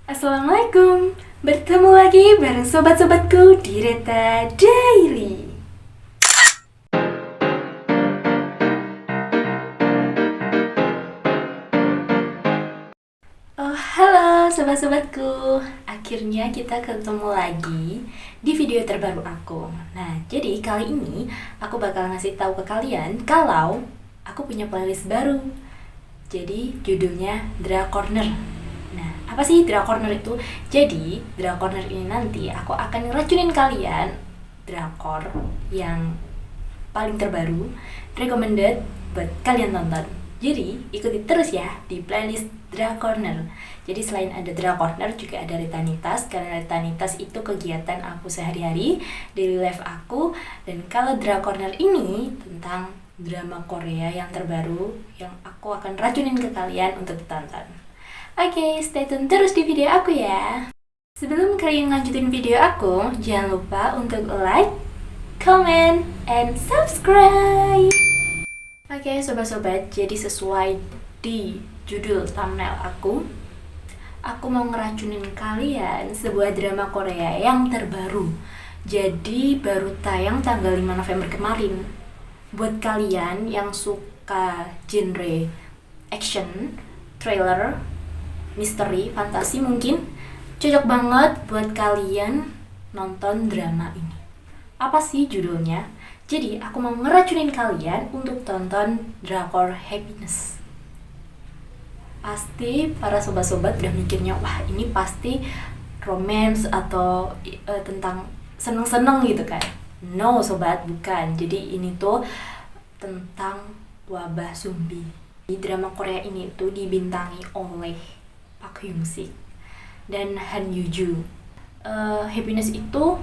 Assalamualaikum, bertemu lagi bareng sobat-sobatku di Reta Daily. Oh, halo sobat-sobatku. Akhirnya kita ketemu lagi di video terbaru aku. Nah, jadi kali ini aku bakal ngasih tahu ke kalian kalau aku punya playlist baru. Jadi judulnya Dra Corner. Nah, apa sih Dra Corner itu? Jadi, Dra Corner ini nanti aku akan ngeracunin kalian drakor yang paling terbaru, recommended buat kalian tonton. Jadi, ikuti terus ya di playlist Dra Corner. Jadi selain ada Dra Corner juga ada Retanitas, karena Retanitas itu kegiatan aku sehari-hari, daily life aku. Dan kalau Dra Corner ini tentang drama Korea yang terbaru yang aku akan racunin ke kalian untuk ditonton. Oke, stay tune terus di video aku ya. Sebelum kalian lanjutin video aku, jangan lupa untuk like, comment, and subscribe. Oke, sobat-sobat, jadi sesuai di judul thumbnail aku mau ngeracunin kalian sebuah drama Korea yang terbaru. Jadi baru tayang tanggal 5 November kemarin. Buat kalian yang suka genre action, thriller, misteri, fantasi mungkin cocok banget buat kalian nonton drama ini. Apa sih judulnya? Jadi aku mau ngeracunin kalian untuk tonton drakor Happiness. Pasti para sobat-sobat udah mikirnya, wah ini pasti romance atau tentang seneng-seneng gitu kan. No sobat, bukan. Jadi ini tuh tentang wabah zombie. Di drama Korea ini tuh dibintangi oleh Park Hyung Sik dan Han Yoo Joo. Happiness itu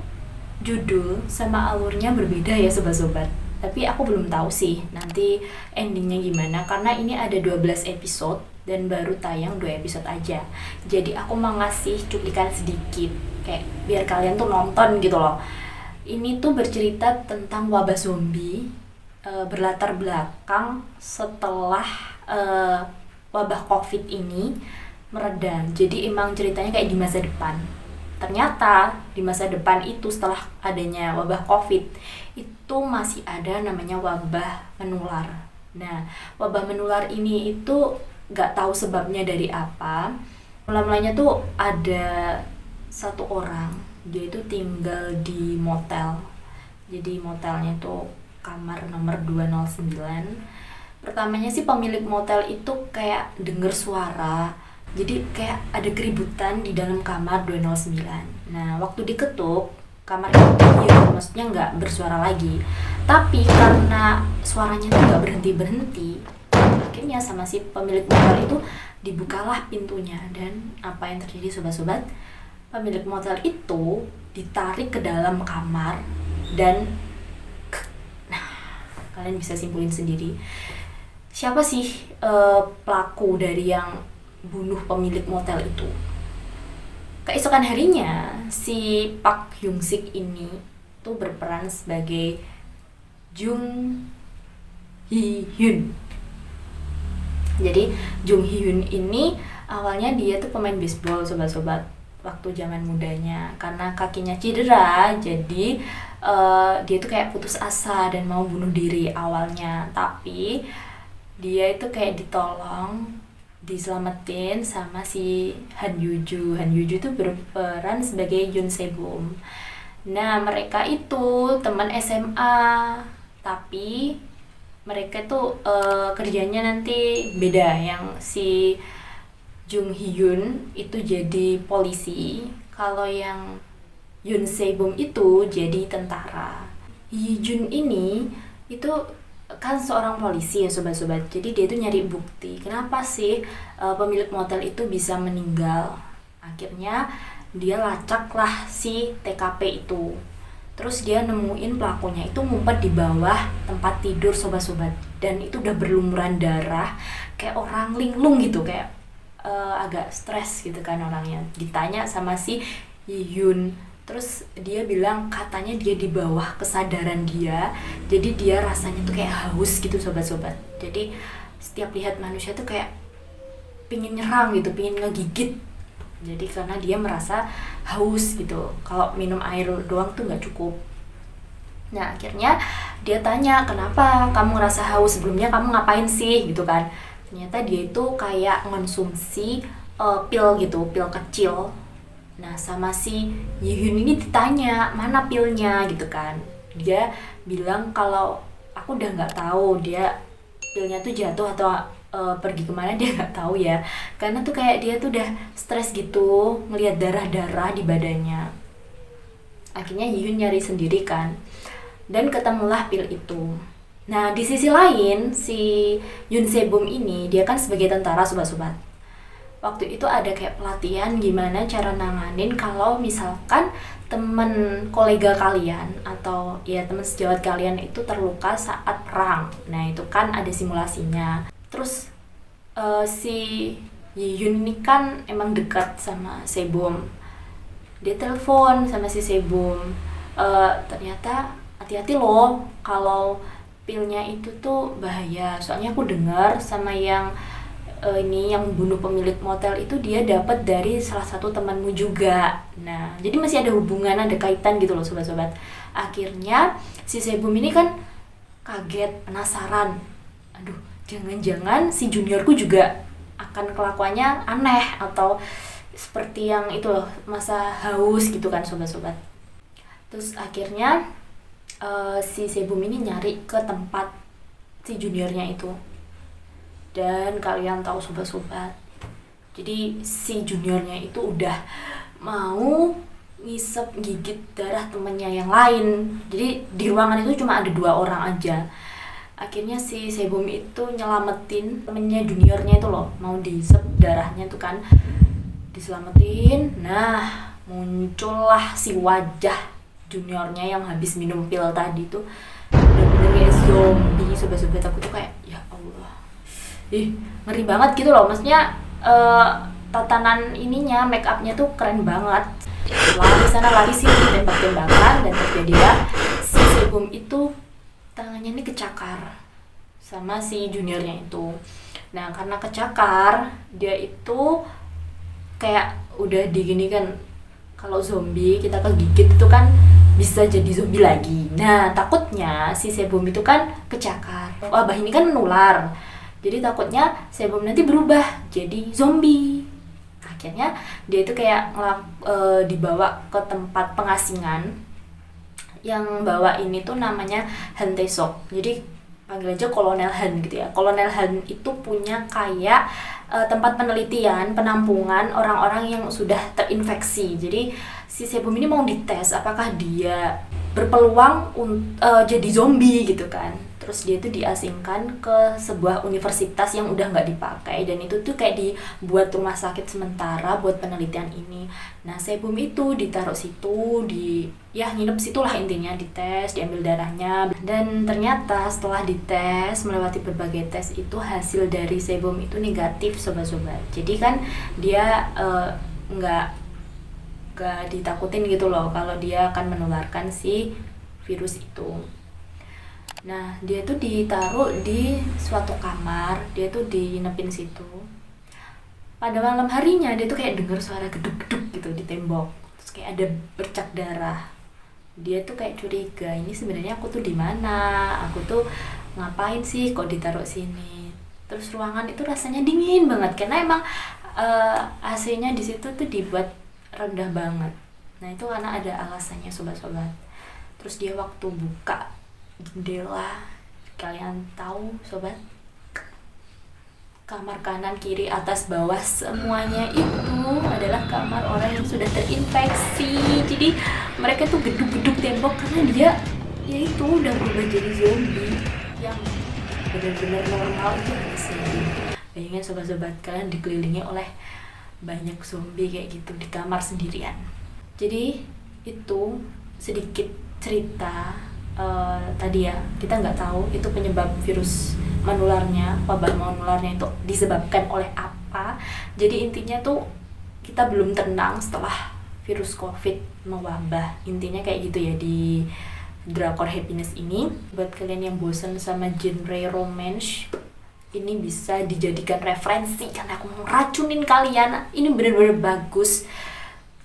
judul sama alurnya berbeda ya sobat-sobat. Tapi aku belum tahu sih nanti endingnya gimana, karena ini ada 12 episode dan baru tayang 2 episode aja. Jadi aku mau ngasih cuplikan sedikit kayak biar kalian tuh nonton gitu loh. Ini tuh bercerita tentang wabah zombie, berlatar belakang setelah wabah COVID ini meredam. Jadi emang ceritanya kayak di masa depan. Ternyata di masa depan itu setelah adanya wabah COVID itu masih ada namanya wabah menular. Nah, wabah menular ini itu gak tahu sebabnya dari apa. Mula-mulanya tuh ada satu orang, dia itu tinggal di motel. Jadi motelnya tuh kamar nomor 209. Pertamanya sih pemilik motel itu kayak denger suara. Jadi kayak ada keributan di dalam kamar 209. Nah, waktu diketuk, kamar itu ya maksudnya nggak bersuara lagi. Tapi karena suaranya tuh nggak berhenti-berhenti, akhirnya sama si pemilik motel itu dibukalah pintunya. Dan apa yang terjadi sobat-sobat? Pemilik motel itu ditarik ke dalam kamar dan nah, kalian bisa simpulin sendiri. Siapa sih pelaku dari yang bunuh pemilik motel itu? Keesokan harinya si Park Hyung Sik ini tuh berperan sebagai Jung Hee Hyun. Jadi Jung Hee Hyun ini awalnya dia tuh pemain baseball sobat-sobat waktu zaman mudanya. Karena kakinya cedera, jadi dia tuh kayak putus asa dan mau bunuh diri awalnya. Tapi dia itu kayak ditolong, diselamatin sama si Han Yoo Joo. Han Yoo Joo itu berperan sebagai Yoon Se-bum. Nah, mereka itu teman SMA, tapi mereka tuh kerjanya nanti beda. Yang si Jung Hee Hyun itu jadi polisi, kalau yang Yoon Se-bum itu jadi tentara. Hee Jun ini itu kan seorang polisi ya sobat-sobat. Jadi dia tuh nyari bukti kenapa sih pemilik motel itu bisa meninggal. Akhirnya dia lacaklah si TKP itu. Terus dia nemuin pelakunya itu ngumpet di bawah tempat tidur sobat-sobat. Dan itu udah berlumuran darah, kayak orang linglung gitu, kayak agak stres gitu kan orangnya. Ditanya sama si Yun, terus dia bilang katanya dia di bawah kesadaran dia. Jadi dia rasanya tuh kayak haus gitu sobat-sobat. Jadi setiap lihat manusia tuh kayak pingin nyerang gitu, pingin ngegigit Jadi karena dia merasa haus gitu, kalau minum air doang tuh nggak cukup. Nah akhirnya dia tanya, kenapa kamu ngerasa haus, sebelumnya kamu ngapain sih gitu kan. Ternyata dia itu kayak mengonsumsi pil gitu, pil kecil. Nah sama si Yihyun ini ditanya mana pilnya gitu kan, dia bilang kalau aku udah nggak tahu dia pilnya tuh jatuh atau pergi kemana dia nggak tahu ya, karena tuh kayak dia tuh udah stres gitu ngelihat darah-darah di badannya. Akhirnya Yihyun nyari sendiri kan, dan ketemulah pil itu. Nah di sisi lain si Yoon Se-bum ini dia kan sebagai tentara sobat-sobat. Waktu itu ada kayak pelatihan gimana cara nanganin kalau misalkan temen kolega kalian atau ya teman sejawat kalian itu terluka saat perang. Nah itu kan ada simulasinya. Terus si Yihyun ini kan emang dekat sama Se-bum. Dia telepon sama si Se-bum, ternyata hati-hati loh kalau pilnya itu tuh bahaya. Soalnya aku dengar sama yang ini yang bunuh pemilik motel itu dia dapat dari salah satu temanmu juga. Nah, jadi masih ada hubungan, ada kaitan gitu loh sobat-sobat. Akhirnya si Se-bum ini kan kaget, penasaran. Aduh, jangan-jangan si juniorku juga akan kelakuannya aneh atau seperti yang itu loh, masa haus gitu kan sobat-sobat. Terus akhirnya si Se-bum ini nyari ke tempat si juniornya itu. Dan kalian tahu sobat-sobat, jadi si juniornya itu udah mau ngisep gigit darah temennya yang lain. Jadi di ruangan itu cuma ada 2 orang aja. Akhirnya si Se-bum itu nyelamatin temennya juniornya itu loh, mau diisep darahnya tuh kan, diselamatin. Nah muncullah si wajah juniornya yang habis minum pil tadi tuh, bener-bener kayak zombie sobat-sobat. Aku tuh kayak ya Allah, ngeri banget gitu loh. Maksudnya tatanan ininya, make upnya tuh keren banget. Lari sana lari sini, tembak-tembakan, dan terjadilah si Se-bum itu tangannya ini kecakar sama si juniornya itu. Nah karena kecakar, dia itu kayak udah digini kan, kalau zombie kita kegigit itu kan bisa jadi zombie lagi. Nah takutnya si Se-bum itu kan kecakar, wabah ini kan menular, jadi takutnya Se-bum nanti berubah jadi zombie. Akhirnya dia itu kayak dibawa ke tempat pengasingan. Yang bawa ini tuh namanya Han Tae-sok, jadi panggil aja Kolonel Han gitu ya. Kolonel Han itu punya kayak tempat penelitian, penampungan orang-orang yang sudah terinfeksi. Jadi si Se-bum ini mau dites apakah dia berpeluang jadi zombie gitu kan. Terus dia tuh diasingkan ke sebuah universitas yang udah nggak dipakai, dan itu tuh kayak dibuat rumah sakit sementara buat penelitian ini. Nah Se-bum itu ditaruh situ, nginep situlah intinya, dites, diambil darahnya. Dan ternyata setelah dites, melewati berbagai tes itu, hasil dari Se-bum itu negatif sobat-sobat. Jadi kan dia nggak ditakutin gitu loh kalau dia akan menularkan si virus itu. Nah dia tuh ditaruh di suatu kamar, dia tuh dinepin situ. Pada malam harinya dia tuh kayak dengar suara geduk-geduk gitu di tembok, terus kayak ada bercak darah. Dia tuh kayak curiga, ini sebenarnya aku tuh di mana, aku tuh ngapain sih kok ditaruh sini. Terus ruangan itu rasanya dingin banget karena emang AC-nya di situ tuh dibuat rendah banget. Nah itu karena ada alasannya sobat-sobat. Terus dia waktu buka jendela, kalian tahu sobat, kamar kanan kiri atas bawah semuanya itu adalah kamar orang yang sudah terinfeksi. Jadi mereka tuh geduk-geduk tembok karena dia ya itu udah berubah jadi zombie yang benar-benar normal itu hanya sendiri. Bayangin sobat-sobat, kalian dikelilingi oleh banyak zombie kayak gitu di kamar sendirian. Jadi itu sedikit cerita tadi ya, kita nggak tahu itu penyebab virus menularnya, wabah menularnya itu disebabkan oleh apa. Jadi intinya tuh kita belum tenang setelah virus COVID mewabah. Intinya kayak gitu ya di Drakor Happiness ini. Buat kalian yang bosan sama genre romance, ini bisa dijadikan referensi karena aku mau racunin kalian. Ini bener-bener bagus.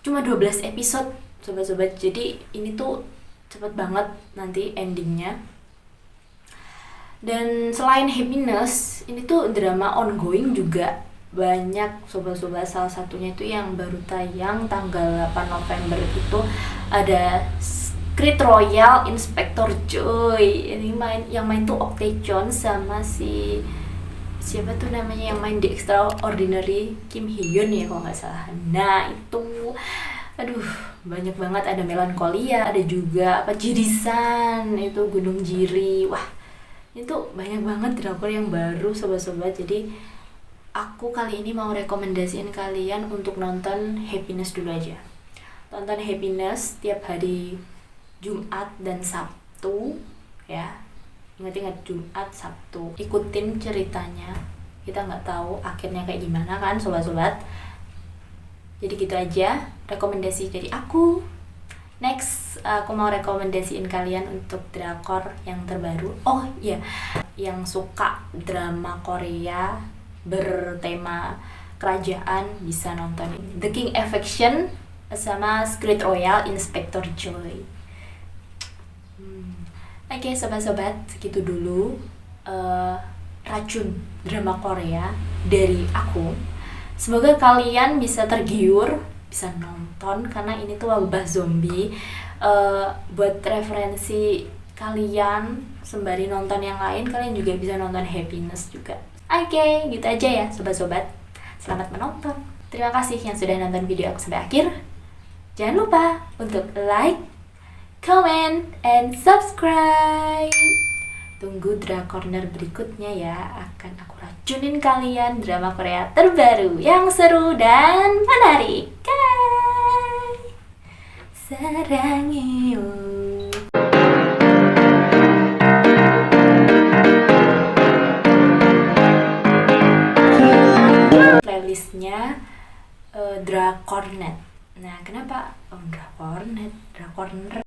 Cuma 12 episode sobat-sobat, jadi ini tuh cepet banget nanti endingnya. Dan selain Happiness, ini tuh drama ongoing juga banyak sobat-sobat. Salah satunya itu yang baru tayang tanggal 8 November itu ada Secret Royal Inspector Joy. Ini yang main tuh Ok Tae-cheon sama si siapa tuh namanya yang main di Extraordinary, Kim Hee-yeon ya kalau nggak salah. Nah itu aduh banyak banget, ada Melancholia, ada juga Jirisan, itu Gunung Jiri. Wah itu banyak banget drakor yang baru sobat-sobat. Jadi aku kali ini mau rekomendasiin kalian untuk nonton Happiness dulu aja. Tonton Happiness tiap hari Jumat dan Sabtu ya. Ingat-ingat Jumat, Sabtu. Ikutin ceritanya. Kita nggak tahu akhirnya kayak gimana kan sobat-sobat. Jadi gitu aja rekomendasi dari aku. Next, aku mau rekomendasiin kalian untuk drakor yang terbaru. Oh iya, yang suka drama Korea bertema kerajaan bisa nonton ini, The King Affection sama Secret Royal Inspector Joy. Oke, sobat-sobat, segitu dulu racun drama Korea dari aku. Semoga kalian bisa tergiur, bisa nonton karena ini tuh wabah zombie. Buat referensi kalian sembari nonton yang lain, kalian juga bisa nonton Happiness juga. Oke, gitu aja ya sobat-sobat. Selamat menonton. Terima kasih yang sudah nonton video aku sampai akhir. Jangan lupa untuk like, comment, and subscribe. Tunggu Drakorner berikutnya ya. Akan aku racunin kalian drama Korea terbaru yang seru dan menarik. 사랑해요. Playlistnya Drakornet. Nah, kenapa Drakornet? Drakorner.